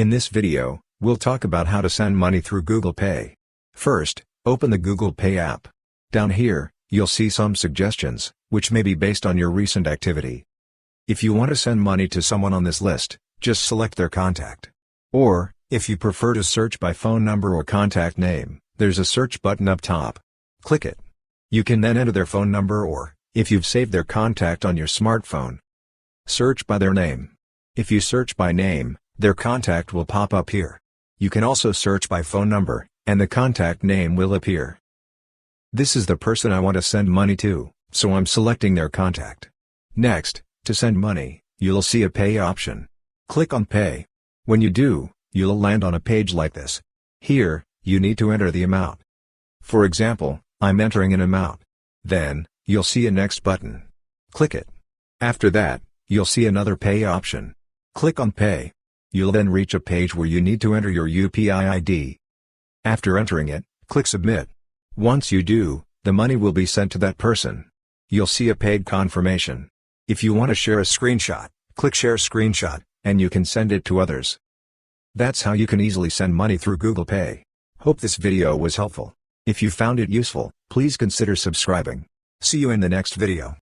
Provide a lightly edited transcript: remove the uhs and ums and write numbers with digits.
In this video, we'll talk about how to send money through Google Pay. First, open the Google Pay app. Down here, you'll see some suggestions, which may be based on your recent activity. If you want to send money to someone on this list, just select their contact. Or, if you prefer to search by phone number or contact name, there's a search button up top. Click it. You can then enter their phone number or, if you've saved their contact on your smartphone, search by their name. If you search by name, their contact will pop up here. You can also search by phone number, and the contact name will appear. This is the person I want to send money to, so I'm selecting their contact. Next, to send money, you'll see a Pay option. Click on Pay. When you do, you'll land on a page like this. Here, you need to enter the amount. For example, I'm entering an amount. Then, you'll see a Next button. Click it. After that, you'll see another Pay option. Click on Pay. You'll then reach a page where you need to enter your UPI ID. After entering it, click Submit. Once you do, the money will be sent to that person. You'll see a paid confirmation. If you want to share a screenshot, click Share Screenshot, and you can send it to others. That's how you can easily send money through Google Pay. Hope this video was helpful. If you found it useful, please consider subscribing. See you in the next video.